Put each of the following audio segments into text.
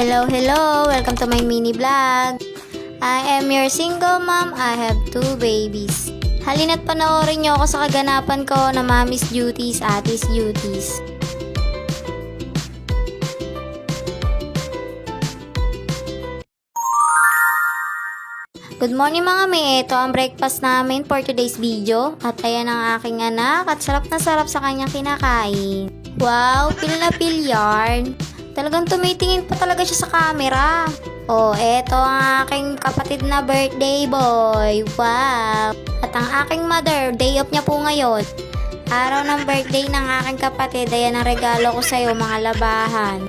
Hello, hello! Welcome to my mini vlog. I am your single mom. I have 2 babies. Halina't panoorin niyo ako sa kaganapan ko na mommy's duties, ati's duties. Good morning mga may, ito ang breakfast namin for today's video. At ayan ang aking anak at sarap na sarap sa kanyang kinakain. Wow, pil na pil yarn. Talagang tumitingin pa talaga siya sa camera. Oh, eto ang aking kapatid na birthday boy. Wow. At ang aking mother, day off niya po ngayon. Araw ng birthday ng aking kapatid, ayan ang regalo ko sa'yo mga labahan.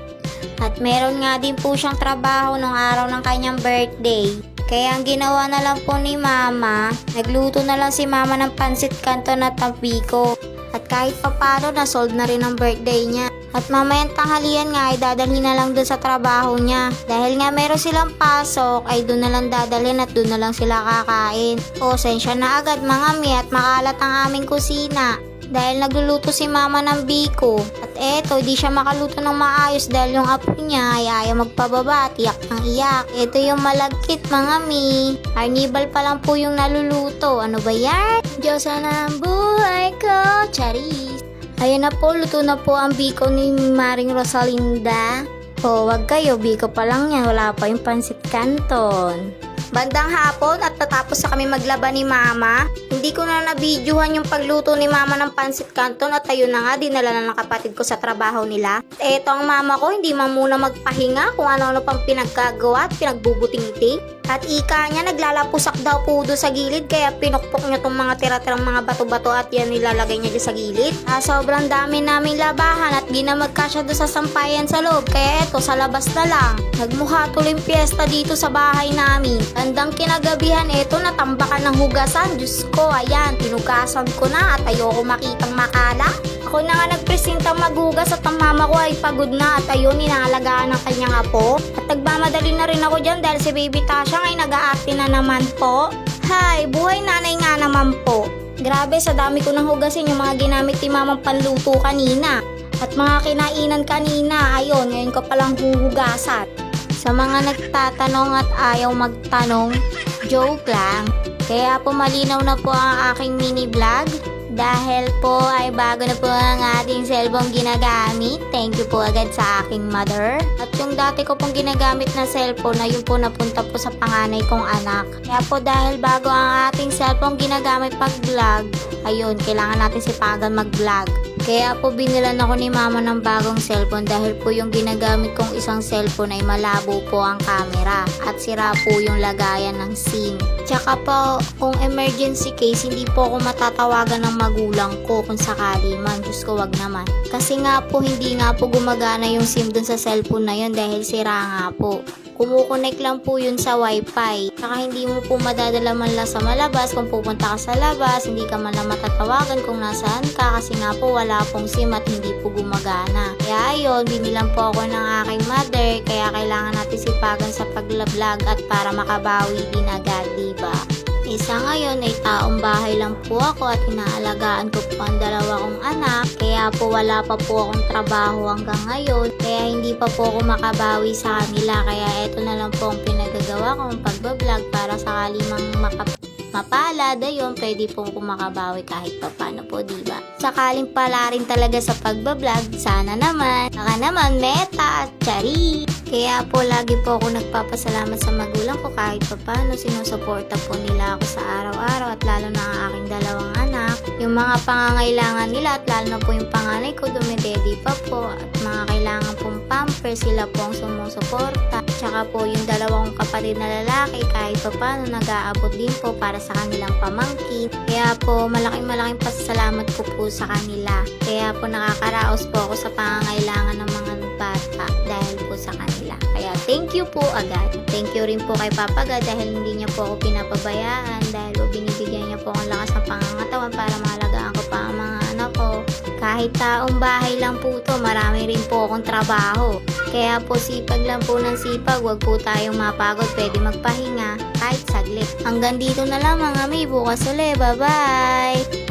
At meron nga din po siyang trabaho nung araw ng kanyang birthday. Kaya ang ginawa na lang po ni mama, nagluto na lang si mama ng pansit canton at tampiko. At kahit papano, nasolve na rin ang birthday niya. At mamayang tanghalian nga ay dadalhin na lang dun sa trabaho niya. Dahil nga meron silang pasok, ay dun na lang dadalhin at dun na lang sila kakain. O, sensya na agad mga mi at makalat ang aming kusina. Dahil nagluluto si mama ng biko. At eto, di siya makaluto ng maayos dahil yung apo niya ay ayaw magpababa at iyak ng iyak. Ito yung malagkit mga mi. Arnibal pa lang po yung naluluto. Ano ba yan? Diyos na ang buhay ko, charis. Ayan na po, luto na po ang biko ni Maring Rosalinda. O, wag kayo, biko pa lang yan. Wala pa yung pansit canton. Bandang hapon at natapos na kami maglaba ni mama. Hindi ko na nabidyohan yung pagluto ni mama ng pansit canton at ayun na nga, dinala na ng kapatid ko sa trabaho nila. At eto ang mama ko, hindi man muna magpahinga kung ano-ano pang pinagkagawa at pinagbubuting-ting. At ika niya, naglalapusak daw po doon sa gilid kaya pinukpok niya tong mga tira-tirang mga bato-bato at yan nilalagay niya dyan sa gilid. Sobrang dami naming labahan at di na magkasya doon sa sampayan sa loob kaya eto sa labas na lang. Nagmukha tuloy piyesta dito sa bahay namin. Bandang kinagabihan eto natambakan ng hugasan. Diyos ko, ayan, tinugasan ko na at ayoko makitang makala. Ako na nga nagpresintang maghugas at ang mama ko ay pagod na at ayun, inaalagaan ng kanyang apo. At nagmamadali na rin ako dyan dahil si baby Tasha ay nag-aarte na naman po. Hay, buhay nanay nga naman po. Grabe, sa dami ko nang hugasin yung mga ginamit ni mamang panluto kanina. At mga kinainan kanina, ayun, ngayon ko palang huhugasan. Sa mga nagtatanong at ayaw magtanong, joke lang. Kaya po malinaw na po ang aking mini vlog. Dahil po ay bago na po ang ating cellphone ginagamit. Thank you po agad sa aking mother. At yung dati ko pong ginagamit na cellphone na yun po napunta po sa panganay kong anak. Kaya po dahil bago ang ating cellphone ginagamit pag vlog, ayun, kailangan natin sipagan mag vlog. Kaya po binilan ako ni mama ng bagong cellphone dahil po yung ginagamit kong isang cellphone ay malabo po ang camera at sira po yung lagayan ng SIM. Tsaka po kung emergency case hindi po ako matatawagan ng magulang ko kung sakali man. Diyos ko, wag naman. Kasi nga po hindi nga po gumagana yung SIM dun sa cellphone na yun dahil sira nga po. Kumukonek lang po yun sa wifi. Saka hindi mo po madadala man lang sa malabas. Kung pupunta ka sa labas, hindi ka man lang matatawagan kung nasaan ka kasi nga po wala pong SIM at hindi po gumagana. Kaya ayun, binilang po ako ng aking mother kaya kailangan natin sipagan sa pagla-vlog at para makabawi din agad, diba? Isa ngayon ay taong bahay lang po ako at inaalagaan ko po ang 2 kong anak. Kaya po wala pa po akong trabaho hanggang ngayon. Kaya hindi pa po ako makabawi sa kanila. Kaya eto na lang po ang pinagagawa kong pagbablog para sakali mang mapalad, ayun, pwede pong kumakabawi kahit pa paano po, diba? Sakaling pala rin talaga sa pagbablog, sana naman. Saka naman, meta at chari. Kaya po lagi po ako nagpapasalamat sa magulang ko kahit pa paano sinusuporta po nila ako sa araw-araw at lalo na ang aking 2 anak. Yung mga pangangailangan nila at lalo na po yung panganay ko dumidedi pa po at mga kailangan pong pamper sila po ang sumusuporta. Tsaka po yung 2 kong kapatid na lalaki kahit pa paano nag-aabot din po para sa kanilang pamangkin. Kaya po malaking pasasalamat ko po sa kanila. Kaya po nakakaraos po ako sa pangangailangan ng mga bata dahil po sa kanila. Kaya thank you po agad. Thank you rin po kay Papa God dahil hindi niya po ako pinapabayaan dahil po binibigyan niya po ang lakas ng pangangatawan para maalagaan ko pa ang mga anak ko. Kahit taong bahay lang po to, marami rin po akong trabaho. Kaya po sipag lang po ng sipag, wag po tayong mapagod, pwede magpahinga kahit saglit. Hanggang dito na lang mga mi, bukas ulit, bye bye!